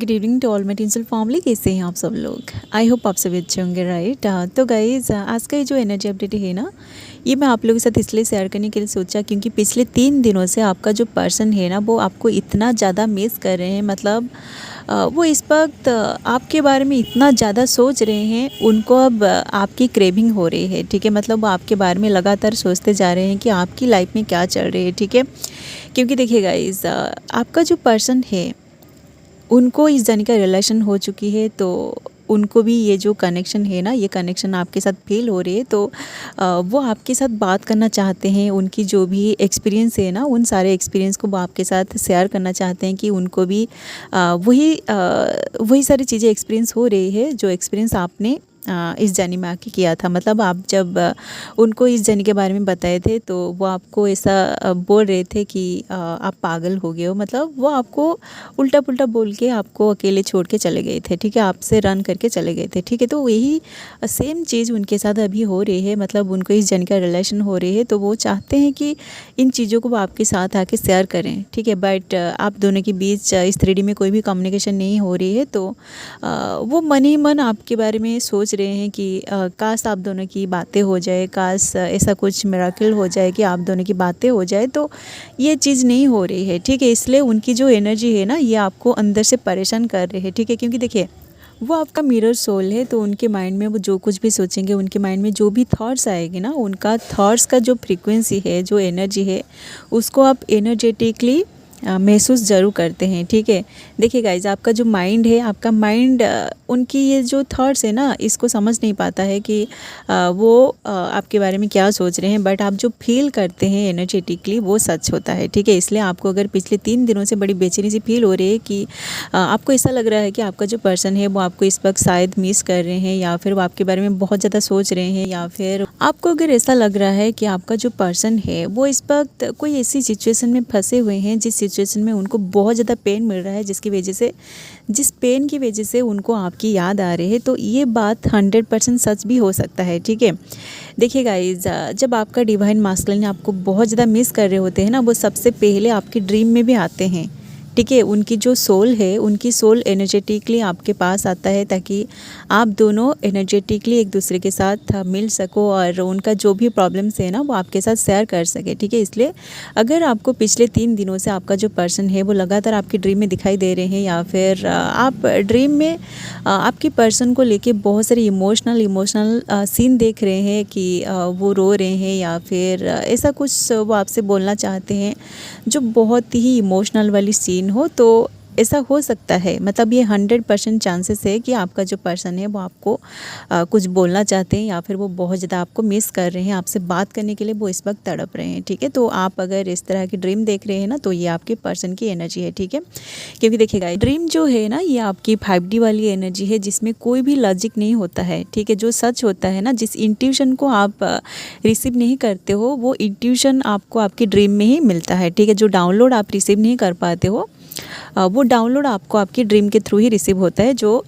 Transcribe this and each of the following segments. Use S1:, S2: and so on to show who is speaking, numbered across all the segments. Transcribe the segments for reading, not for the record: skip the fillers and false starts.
S1: Good evening to all my tinsel family. कैसे हैं आप सब लोग? आई होप आप सभी अच्छे होंगे, राइट। तो गाइज आज का ये जो एनर्जी अपडेट है ना, ये मैं आप लोगों के साथ इसलिए शेयर करने के लिए सोचा क्योंकि पिछले 3 दिनों से आपका जो पर्सन है ना वो आपको इतना ज़्यादा मिस कर रहे हैं। मतलब वो इस वक्त आपके बारे में इतना ज़्यादा सोच रहे हैं, उनको अब आपकी क्रेविंग हो रही है, ठीक है। मतलब वो आपके बारे में लगातार सोचते जा रहे हैं कि आपकी लाइफ में क्या चल रही है, ठीक है। क्योंकि देखिए गाइज आपका जो पर्सन है उनको इस जाने का रिलेशन हो चुकी है, तो उनको भी ये जो कनेक्शन है ना, ये कनेक्शन आपके साथ फील हो रही है। तो वो आपके साथ बात करना चाहते हैं, उनकी जो भी एक्सपीरियंस है ना, उन सारे एक्सपीरियंस को वो आपके साथ शेयर करना चाहते हैं कि उनको भी वही सारी चीज़ें एक्सपीरियंस हो रही है जो एक्सपीरियंस आपने इस जर्नी में आके किया था। मतलब आप जब उनको इस जर्नी के बारे में बताए थे तो वो आपको ऐसा बोल रहे थे कि आप पागल हो गए हो। मतलब वो आपको उल्टा पुल्टा बोल के आपको अकेले छोड़ के चले गए थे, ठीक है, आपसे रन करके चले गए थे, ठीक है। तो यही सेम चीज़ उनके साथ अभी हो रही है। मतलब उनको इस जर्नी का रिलेशन हो रही है, तो वो चाहते हैं कि इन चीज़ों को वो आपके साथ आके शेयर करें, ठीक है। बट आप दोनों के बीच इस 3D में कोई भी कम्युनिकेशन नहीं हो रही है। तो वो मन ही मन आपके बारे में सोच रहे हैं कि काश आप दोनों की बातें हो जाए, काश ऐसा कुछ मिराकल हो जाए कि आप दोनों की बातें हो जाए। तो ये चीज़ नहीं हो रही है, ठीक है। इसलिए उनकी जो एनर्जी है ना, ये आपको अंदर से परेशान कर रही है, ठीक है। क्योंकि देखिए वो आपका मिरर सोल है, तो उनके माइंड में वो जो कुछ भी सोचेंगे, उनके माइंड में जो भी थॉट्स आएंगे ना, उनका थॉट्स का जो फ्रीक्वेंसी है, जो एनर्जी है, उसको आप एनर्जेटिकली महसूस ज़रूर करते हैं, ठीक है। देखिए गाइज आपका जो माइंड है, आपका माइंड उनकी ये जो थॉट्स है ना, इसको समझ नहीं पाता है कि वो आपके बारे में क्या सोच रहे हैं। बट आप जो फील करते हैं एनर्जेटिकली, वो सच होता है, ठीक है। इसलिए आपको अगर पिछले 3 दिनों से बड़ी बेचैनी सी फील हो रही है कि आपको ऐसा लग रहा है कि आपका जो पर्सन है वो आपको इस वक्त शायद मिस कर रहे हैं, या फिर वो आपके बारे में बहुत ज़्यादा सोच रहे हैं, या फिर आपको अगर ऐसा लग रहा है कि आपका जो पर्सन है वो इस वक्त कोई ऐसी सिचुएशन में फंसे हुए हैं जिस सिचुएशन में उनको बहुत ज़्यादा पेन मिल रहा है, जिस पेन की वजह से उनको आपकी याद आ रही है। तो ये बात 100% सच भी हो सकता है, ठीक है। देखिए गाइज जब आपका डिवाइन मास्कुलिन आपको बहुत ज़्यादा मिस कर रहे होते हैं ना, वो सबसे पहले आपकी ड्रीम में भी आते हैं, ठीक है। उनकी जो सोल है, उनकी सोल एनर्जेटिकली आपके पास आता है ताकि आप दोनों एनर्जेटिकली एक दूसरे के साथ मिल सको और उनका जो भी प्रॉब्लम्स है ना वो आपके साथ शेयर कर सके, ठीक है। इसलिए अगर आपको पिछले 3 दिनों से आपका जो पर्सन है वो लगातार आपकी ड्रीम में दिखाई दे रहे हैं, या फिर आप ड्रीम में आपके पर्सन को लेके बहुत सारे इमोशनल सीन देख रहे हैं कि वो रो रहे हैं, या फिर ऐसा कुछ वो आपसे बोलना चाहते हैं जो बहुत ही इमोशनल वाली सीन हो, तो ऐसा हो सकता है। मतलब ये 100% चांसेस है कि आपका जो पर्सन है वो आपको कुछ बोलना चाहते हैं, या फिर वो बहुत ज़्यादा आपको मिस कर रहे हैं, आपसे बात करने के लिए वो इस वक्त तड़प रहे हैं, ठीक है। तो आप अगर इस तरह की ड्रीम देख रहे हैं ना, तो ये आपके पर्सन की एनर्जी है, ठीक है। क्योंकि देखिएगा ड्रीम जो है ना, ये आपकी 5D वाली एनर्जी है, जिसमें कोई भी लॉजिक नहीं होता है, ठीक है। जो सच होता है ना, जिस इंट्यूशन को आप रिसीव नहीं करते हो, वो इंट्यूशन आपको आपकी ड्रीम में ही मिलता है, ठीक है। जो डाउनलोड आप रिसीव नहीं कर पाते हो, वो डाउनलोड आपको आपकी ड्रीम के थ्रू ही रिसीव होता है, जो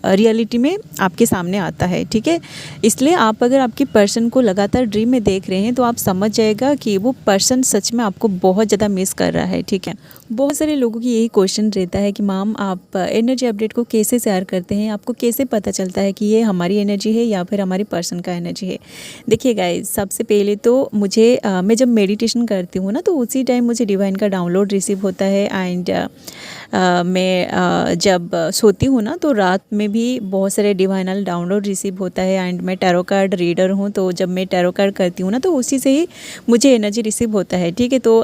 S1: रियलिटी में आपके सामने आता है, ठीक है। इसलिए आप अगर आपकी पर्सन को लगातार ड्रीम में देख रहे हैं तो आप समझ जाएगा कि वो पर्सन सच में आपको बहुत ज़्यादा मिस कर रहा है, ठीक है। बहुत सारे लोगों की यही क्वेश्चन रहता है कि मैम आप एनर्जी अपडेट को कैसे शेयर करते हैं, आपको कैसे पता चलता है कि ये हमारी एनर्जी है या फिर हमारी पर्सन का एनर्जी है। देखिए गाइस, सबसे पहले तो मुझे मैं जब मेडिटेशन करती हूँ ना, तो उसी टाइम मुझे डिवाइन का डाउनलोड रिसीव होता है। एंड मैं जब सोती हूँ ना, तो रात में भी बहुत सारे डिवाइनल डाउनलोड रिसीव होता है। एंड मैं टैरो कार्ड रीडर हूँ, तो जब मैं टैरो कार्ड करती हूँ ना, तो उसी से ही मुझे एनर्जी रिसीव होता है, ठीक है। तो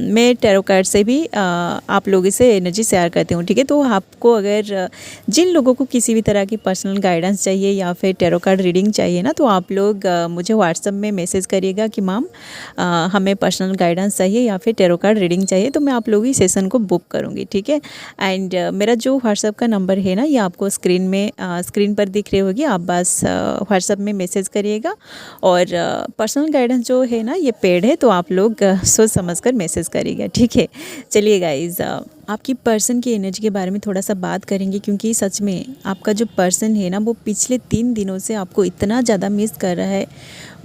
S1: मैं टैरो कार्ड से भी आप लोगों से एनर्जी शेयर करती हूँ, ठीक है। तो आपको अगर जिन लोगों को किसी भी तरह की पर्सनल गाइडेंस चाहिए या फिर टैरो कार्ड रीडिंग चाहिए ना, तो आप लोग मुझे व्हाट्सएप में मैसेज करिएगा कि मैम हमें पर्सनल गाइडेंस चाहिए या फिर टैरो कार्ड रीडिंग चाहिए, तो मैं आप लोगों की सेशन को बुक करूँगी, ठीक है। एंड मेरा जो व्हाट्सएप का नंबर है ना, ये आपको स्क्रीन पर दिख रही होगी। आप बस व्हाट्सएप में मैसेज करिएगा, और पर्सनल गाइडेंस जो है ना, ये पेड है, तो आप लोग सोच समझ कर मैसेज करिएगा, ठीक है। चलिए गाइज, आपकी पर्सन की एनर्जी के बारे में थोड़ा सा बात करेंगे, क्योंकि सच में आपका जो पर्सन है ना, वो पिछले 3 दिनों से आपको इतना ज़्यादा मिस कर रहा है।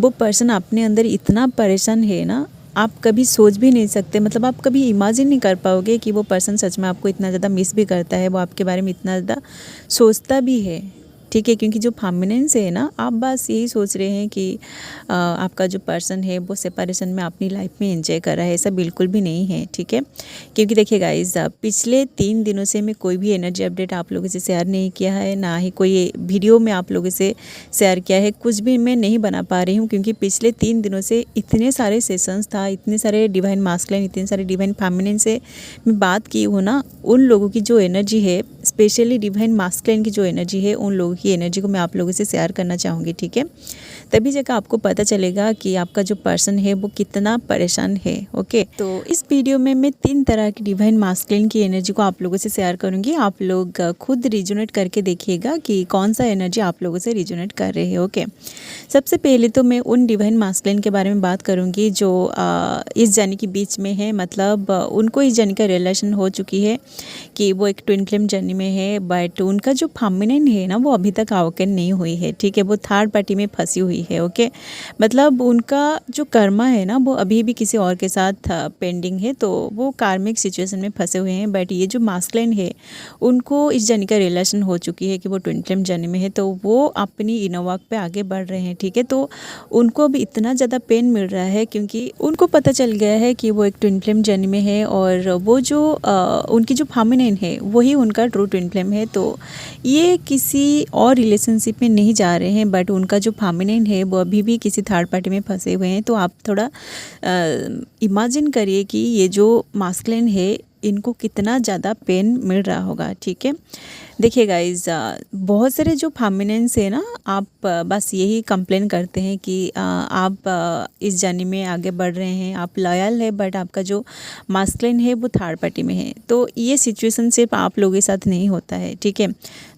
S1: वो पर्सन अपने अंदर इतना परेशान है ना, आप कभी सोच भी नहीं सकते, मतलब आप कभी इमेजिन नहीं कर पाओगे कि वो पर्सन सच में आपको इतना ज़्यादा मिस भी करता है, वो आपके बारे में इतना ज़्यादा सोचता भी है। ठीक है, क्योंकि जो परमानेंस है ना, आप बस यही सोच रहे हैं कि आपका जो पर्सन है वो सेपरेशन में अपनी लाइफ में एंजॉय कर रहा है, ऐसा बिल्कुल भी नहीं है। ठीक है, क्योंकि देखिए गाइस, पिछले 3 दिनों से मैं कोई भी एनर्जी अपडेट आप लोगों से शेयर नहीं किया है, ना ही कोई वीडियो में आप लोगों से शेयर किया है, कुछ भी मैं नहीं बना पा रही हूँ, क्योंकि पिछले 3 दिनों से इतने सारे सेशंस था, इतने सारे डिवाइन मास्कुलिन, इतने सारे डिवाइन फेमिनिन से मैं बात की हूँ ना, उन लोगों की जो एनर्जी है, स्पेशली डिवाइन मास्कुलिन की जो एनर्जी है, उन लोगों की एनर्जी को मैं आप लोगों से शेयर करना चाहूँगी। ठीक है, तभी जगह आपको पता चलेगा कि आपका जो पर्सन है वो कितना परेशान है। ओके, तो इस वीडियो में मैं 3 तरह की डिवाइन मास्कुलिन की एनर्जी को आप लोगों से शेयर करूंगी। आप लोग खुद रिजोनेट करके देखिएगा कि कौन सा एनर्जी आप लोगों से रिजोनेट कर रहे हैं। ओके, सबसे पहले तो मैं उन डिवाइन मास्कुलिन के बारे में बात करूंगी जो इस जर्नी के बीच में है, मतलब उनको इस जर्नी का रिलेशन हो चुकी है कि वो एक ट्विन फ्लेम जर्नी में है, बट उनका जो फेमिनिन है ना वो अभी तक अवेकन नहीं हुई है। ठीक है, वो थर्ड पार्टी में फंसी हुई है। ओके, मतलब उनका जो कर्मा है ना वो अभी भी किसी और के साथ पेंडिंग है, तो वो कार्मिक सिचुएशन में फंसे हुए हैं। बट ये जो मास्कुलिन है उनको इस जर्नी का रिलेशन हो चुकी है कि वो ट्विन फ्लेम जर्नी में है, तो वो अपनी इनर वर्क पे आगे बढ़ रहे हैं। ठीक है, तो उनको अभी इतना ज़्यादा पेन मिल रहा है क्योंकि उनको पता चल गया है कि वो एक ट्विन फ्लेम जर्नी में है, और वो जो उनकी जो फेमिनिन है वही उनका ट्रू ट्विन फ्लेम है। तो ये किसी और रिलेशनशिप में नहीं जा रहे हैं, बट उनका जो फेमिनिन है वो अभी भी किसी थर्ड पार्टी में फंसे हुए हैं। तो आप थोड़ा इमेजिन करिए कि ये जो मास्कुलिन है इनको कितना ज़्यादा पेन मिल रहा होगा। ठीक है, देखिए गाइज, बहुत सारे जो फेमिनिन्स है ना, आप बस यही कंप्लेन करते हैं कि आप इस जर्नी में आगे बढ़ रहे हैं, आप लॉयल है, बट आपका जो मास्कुलिन है वो थर्ड पार्टी में है। तो ये सिचुएशन सिर्फ आप लोगों के साथ नहीं होता है। ठीक है,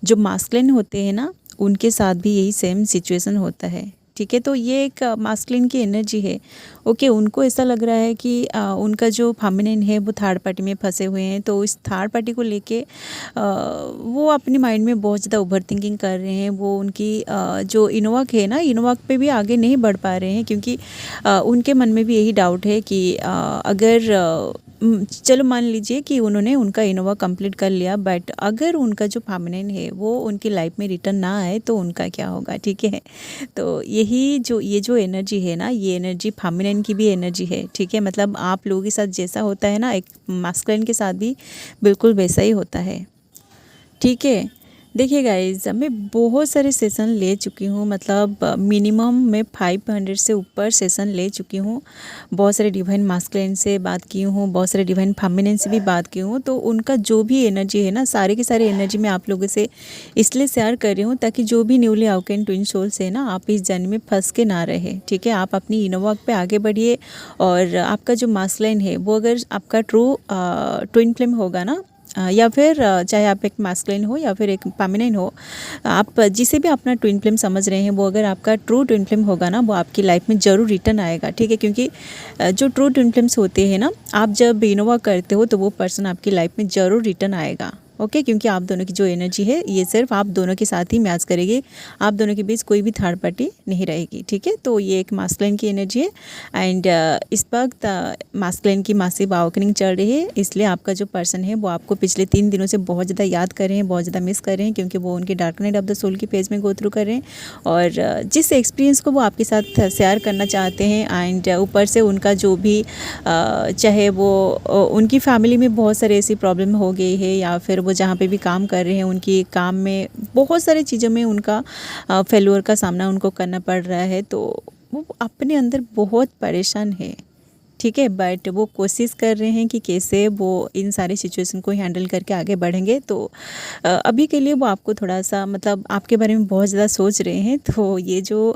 S1: जो मास्कुलिन होते हैं ना उनके साथ भी यही सेम सिचुएशन होता है। ठीक है, तो ये एक मास्कुलिन की एनर्जी है। ओके, उनको ऐसा लग रहा है कि उनका जो फेमिनिन है वो थर्ड पार्टी में फंसे हुए हैं, तो इस थर्ड पार्टी को लेके वो अपने माइंड में बहुत ज़्यादा ओवर थिंकिंग कर रहे हैं। वो उनकी जो इनवर्क है ना, इनवर्क पे भी आगे नहीं बढ़ पा रहे हैं, क्योंकि उनके मन में भी यही डाउट है कि अगर चलो मान लीजिए कि उन्होंने उनका इनोवा कंप्लीट कर लिया, बट अगर उनका जो फेमिनिन है वो उनकी लाइफ में रिटर्न ना आए तो उनका क्या होगा। ठीक है, तो ये जो एनर्जी है ना, ये एनर्जी फेमिनिन की भी एनर्जी है। ठीक है, मतलब आप लोगों के साथ जैसा होता है ना, एक मास्कुलिन के साथ भी बिल्कुल वैसा ही होता है। ठीक है, देखिए गाइज, मैं बहुत सारे सेशन ले चुकी हूँ, मतलब मिनिमम मैं 500 से ऊपर सेशन ले चुकी हूँ। बहुत सारे डिवाइन मास्कुलिन से बात की हूँ, बहुत सारे डिवाइन फेमिनिन से भी बात की हूँ। तो उनका जो भी एनर्जी है ना, सारे की सारी एनर्जी मैं आप लोगों से इसलिए शेयर कर रही हूँ ताकि जो भी न्यूली अवेकन ट्विन सोल्स है ना, आप इस जर्नी में फंस के ना रहे। ठीक है, आप अपनी इनर वर्क पे आगे बढ़िए, और आपका जो मास्कुलिन है वो अगर आपका ट्रू ट्विन फ्लेम होगा ना, या फिर चाहे आप एक मास्कुलिन हो या फिर एक फेमिनिन हो, आप जिसे भी अपना ट्विन फ्लेम समझ रहे हैं, वो अगर आपका ट्रू ट्विन फ्लेम होगा ना, वो आपकी लाइफ में ज़रूर रिटर्न आएगा। ठीक है, क्योंकि जो ट्रू ट्विन फ्लेम्स होते हैं ना, आप जब इनोवा करते हो तो वो पर्सन आपकी लाइफ में ज़रूर रिटर्न आएगा। ओके, क्योंकि आप दोनों की जो एनर्जी है ये सिर्फ आप दोनों के साथ ही मैच करेगी, आप दोनों के बीच कोई भी थर्ड पार्टी नहीं रहेगी। ठीक है, तो ये एक मास्कुलिन की एनर्जी है, एंड इस वक्त मास्कुलिन की मासिव अवेकनिंग चल रही है, इसलिए आपका जो पर्सन है वो आपको पिछले 3 दिनों से बहुत ज़्यादा याद कर रहे हैं, बहुत ज़्यादा मिस कर रहे हैं, क्योंकि वो उनकी dark night of the soul की फेज में गो थ्रू कर रहे हैं, और जिस एक्सपीरियंस को वो आपके साथ शेयर करना चाहते हैं, एंड ऊपर से उनका जो भी चाहे वो उनकी फैमिली में बहुत सारे ऐसी प्रॉब्लम हो गई है, या फिर जहाँ पे भी काम कर रहे हैं उनकी काम में बहुत सारी चीज़ों में उनका फेल्योर का सामना उनको करना पड़ रहा है, तो वो अपने अंदर बहुत परेशान है। ठीक है, बट वो कोशिश कर रहे हैं कि कैसे वो इन सारी सिचुएशन को हैंडल करके आगे बढ़ेंगे। तो अभी के लिए वो आपको थोड़ा सा, मतलब आपके बारे में बहुत ज़्यादा सोच रहे हैं। तो ये जो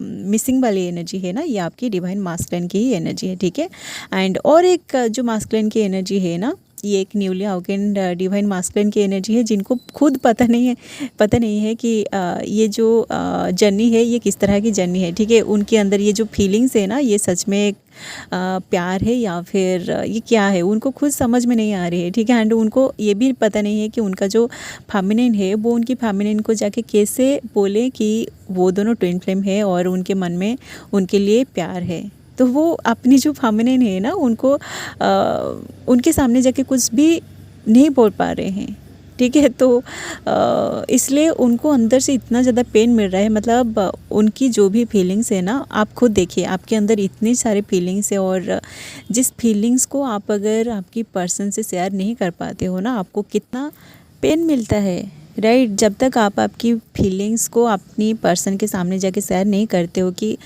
S1: मिसिंग वाली एनर्जी है ना, ये आपकी डिवाइन मास्कुलिन की ही एनर्जी है। ठीक है, एंड और एक जो मास्कुलिन की एनर्जी है ना, ये एक न्यूली अवेकन डिवाइन मास्कुलिन की एनर्जी है, जिनको खुद पता नहीं है कि ये जो जर्नी है ये किस तरह की जर्नी है। ठीक है, उनके अंदर ये जो फीलिंग्स है ना, ये सच में एक प्यार है या फिर ये क्या है, उनको खुद समझ में नहीं आ रही है। ठीक है, एंड उनको ये भी पता नहीं है कि उनका जो फेमिनिन है वो उनकी फेमिनिन को जाके कैसे बोले कि वो दोनों ट्विन फ्लेम है और उनके मन में उनके लिए प्यार है। तो वो अपनी जो फेमिनिन है ना उनको उनके सामने जाके कुछ भी नहीं बोल पा रहे हैं, ठीक है। तो इसलिए उनको अंदर से इतना ज़्यादा पेन मिल रहा है, मतलब उनकी जो भी फीलिंग्स है ना, आप खुद देखिए आपके अंदर इतनी सारे फीलिंग्स है, और जिस फीलिंग्स को आप अगर आपकी पर्सन से शेयर नहीं कर पाते हो ना, आपको कितना पेन मिलता है, राइट। जब तक आप आपकी फीलिंग्स को अपनी पर्सन के सामने जाके शेयर नहीं करते हो कि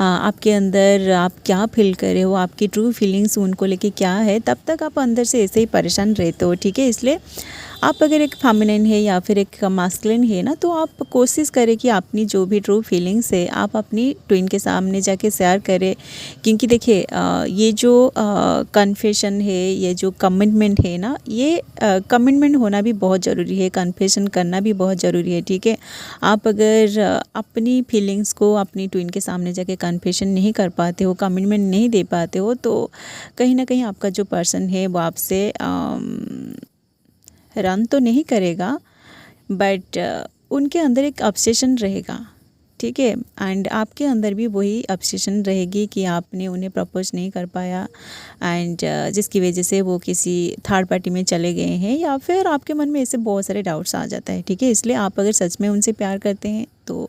S1: आपके अंदर आप क्या फील कर रहे हो, आपकी ट्रू फीलिंग्स उनको लेके क्या है, तब तक आप अंदर से ऐसे ही परेशान रहते हो, ठीक है। इसलिए आप अगर एक फेमिनिन है या फिर एक मास्कुलिन है ना, तो आप कोशिश करें कि अपनी जो भी ट्रू फीलिंग्स है आप अपनी ट्विन के सामने जाके शेयर करें। क्योंकि देखिए ये जो कन्फेशन है, ये जो कमिटमेंट है ना, ये कमिटमेंट होना भी बहुत ज़रूरी है, कन्फेशन करना भी बहुत ज़रूरी है, ठीक है। आप अगर अपनी फीलिंग्स को अपनी ट्विन के सामने जाके कन्फेशन नहीं कर पाते हो, कमिटमेंट नहीं दे पाते हो, तो कहीं ना कहीं आपका जो पर्सन है वो आपसे रन तो नहीं करेगा, बट उनके अंदर एक ऑब्सेशन रहेगा, ठीक है। एंड आपके अंदर भी वही ऑब्सेशन रहेगी कि आपने उन्हें प्रपोज नहीं कर पाया, एंड जिसकी वजह से वो किसी थर्ड पार्टी में चले गए हैं, या फिर आपके मन में ऐसे बहुत सारे डाउट्स आ जाता है, ठीक है। इसलिए आप अगर सच में उनसे प्यार करते हैं तो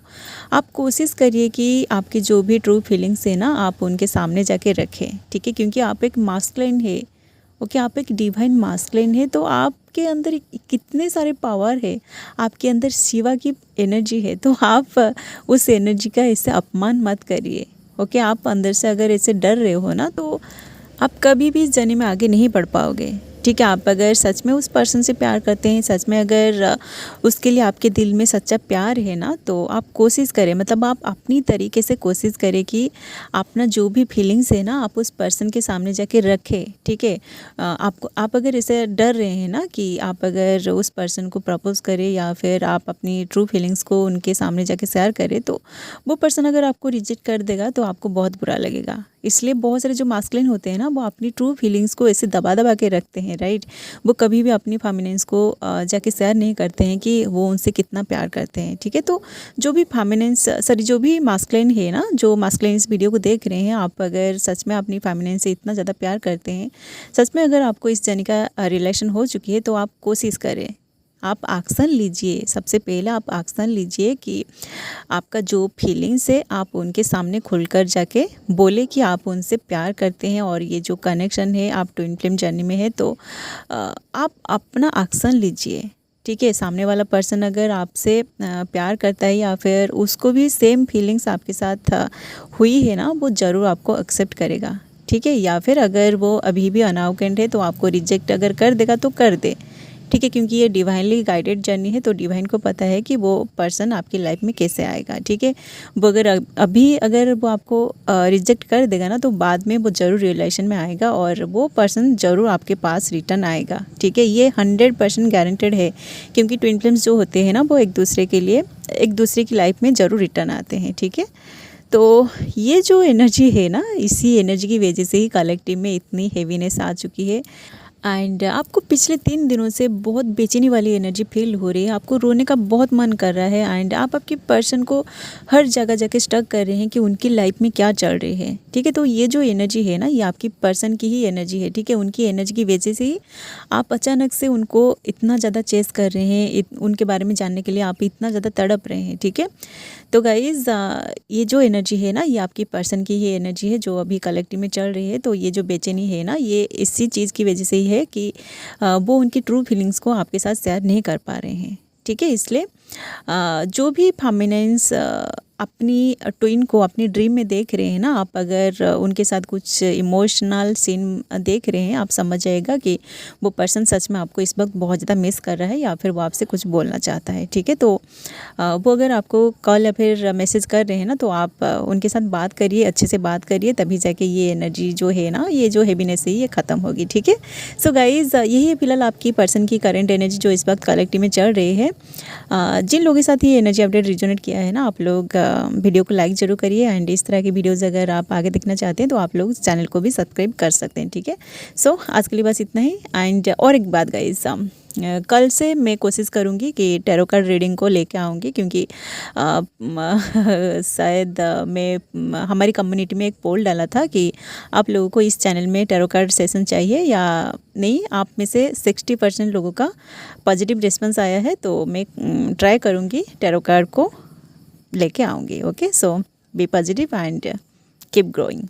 S1: आप कोशिश करिए कि आपकी जो भी ट्रू फीलिंग्स है ना, आप उनके सामने जाके रखें, ठीक है। क्योंकि आप एक मास्कुलिन है, ओके, आप एक डिवाइन मास्कुलिन है, तो आपके अंदर कितने सारे पावर है, आपके अंदर शिवा की एनर्जी है, तो आप उस एनर्जी का इससे अपमान मत करिए, ओके। आप अंदर से अगर ऐसे डर रहे हो ना, तो आप कभी भी इस जर्नी में आगे नहीं बढ़ पाओगे, ठीक है। आप अगर सच में उस पर्सन से प्यार करते हैं, सच में अगर उसके लिए आपके दिल में सच्चा प्यार है ना, तो आप कोशिश करें, मतलब आप अपनी तरीके से कोशिश करें कि अपना जो भी फीलिंग्स है ना, आप उस पर्सन के सामने जाके रखें, ठीक है। आप अगर ऐसे डर रहे हैं ना कि आप अगर उस पर्सन को प्रपोज करें या फिर आप अपनी ट्रू फीलिंग्स को उनके सामने जाके शेयर करें, तो वो पर्सन अगर आपको रिजेक्ट कर देगा तो आपको बहुत बुरा लगेगा। इसलिए बहुत सारे जो मास्कुलिन होते हैं ना, वो अपनी ट्रू फीलिंग्स को ऐसे दबा दबा के रखते हैं, राइट। वो कभी भी अपनी फेमिनिन्स को जाके शेयर नहीं करते हैं कि वो उनसे कितना प्यार करते हैं, ठीक है। तो जो भी फेमिनिन्स जो भी मास्कुलिन है ना, जो मास्कुलिन इस वीडियो को देख रहे हैं, आप अगर सच में अपनी फेमिनिन से इतना ज़्यादा प्यार करते हैं, सच में अगर आपको इस जर्नी का रिलेशन हो चुकी है, तो आप कोशिश करें, आप एक्शन लीजिए। सबसे पहले आप एक्शन लीजिए कि आपका जो फीलिंग्स है आप उनके सामने खुलकर जाके बोले कि आप उनसे प्यार करते हैं, और ये जो कनेक्शन है आप ट्विन फ्लेम जर्नी में है, तो आप अपना एक्शन लीजिए, ठीक है। सामने वाला पर्सन अगर आपसे प्यार करता है या फिर उसको भी सेम फीलिंग्स आपके साथ हुई है ना, वो ज़रूर आपको एक्सेप्ट करेगा, ठीक है। या फिर अगर वो अभी भी अनअवेकेंट है तो आपको रिजेक्ट अगर कर देगा तो कर दे, ठीक है। क्योंकि ये डिवाइनली गाइडेड जर्नी है, तो डिवाइन को पता है कि वो पर्सन आपकी लाइफ में कैसे आएगा, ठीक है। वो अगर वो आपको रिजेक्ट कर देगा ना, तो बाद में वो ज़रूर रिलेशन में आएगा और वो पर्सन ज़रूर आपके पास रिटर्न आएगा, ठीक है। ये 100% गारंटेड है, क्योंकि ट्विन फ्लेम्स जो होते हैं ना, वो एक दूसरे की लाइफ में ज़रूर रिटर्न आते हैं, ठीक है। तो ये जो एनर्जी है ना, इसी एनर्जी की वजह से ही कलेक्टिव में इतनी हेवीनेस आ चुकी है, एंड आपको पिछले 3 दिनों से बहुत बेचैनी वाली एनर्जी फील हो रही है, आपको रोने का बहुत मन कर रहा है, एंड आप आपके पर्सन को हर जगह जाके स्टक कर रहे हैं कि उनकी लाइफ में क्या चल रही है, ठीक है। तो ये जो एनर्जी है ना, ये आपकी पर्सन की ही एनर्जी है, ठीक है। उनकी एनर्जी की वजह से ही आप अचानक से उनको इतना ज़्यादा चेस कर रहे हैं, उनके बारे में जानने के लिए आप इतना ज़्यादा तड़प रहे हैं, ठीक है। तो गाइज़ ये जो एनर्जी है ना, ये आपकी पर्सन की ही एनर्जी है जो अभी कलेक्टिव में चल रही है। तो ये जो बेचैनी है ना, ये इसी चीज़ की वजह से ही है कि वो उनकी ट्रू फीलिंग्स को आपके साथ शेयर नहीं कर पा रहे हैं, ठीक है। इसलिए जो भी फेमिनिन्स अपनी ट्विन को अपनी ड्रीम में देख रहे हैं ना, आप अगर उनके साथ कुछ इमोशनल सीन देख रहे हैं, आप समझ जाएगा कि वो पर्सन सच में आपको इस वक्त बहुत ज़्यादा मिस कर रहा है, या फिर वो आपसे कुछ बोलना चाहता है, ठीक है। तो वो अगर आपको कॉल या फिर मैसेज कर रहे हैं ना, तो आप उनके साथ बात करिए, अच्छे से बात करिए, तभी जाके ये एनर्जी जो है ना, ये जो हैवीनेस है, ये ख़त्म होगी, ठीक है। सो गाइज़ यही है फिलहाल आपकी पर्सन की करंट एनर्जी जो इस वक्त कलेक्टिव में चल रही है। जिन लोगों के साथ ये एनर्जी अपडेट रिजोनेट किया है ना, आप लोग वीडियो को लाइक ज़रूर करिए, एंड इस तरह की वीडियोज़ अगर आप आगे देखना चाहते हैं तो आप लोग चैनल को भी सब्सक्राइब कर सकते हैं, ठीक है। सो आज के लिए बस इतना ही। एंड और एक बात गाइज़, कल से मैं कोशिश करूँगी कि टैरो कार्ड रीडिंग को लेके आऊँगी, क्योंकि शायद मैं हमारी कम्युनिटी में एक पोल डाला था कि आप लोगों को इस चैनल में टैरो कार्ड सेशन चाहिए या नहीं। आप में से 60% लोगों का पॉजिटिव रिस्पॉन्स आया है, तो मैं ट्राई करूँगी टैरो कार्ड को लेके आऊँगी। Okay, so be positive and keep growing.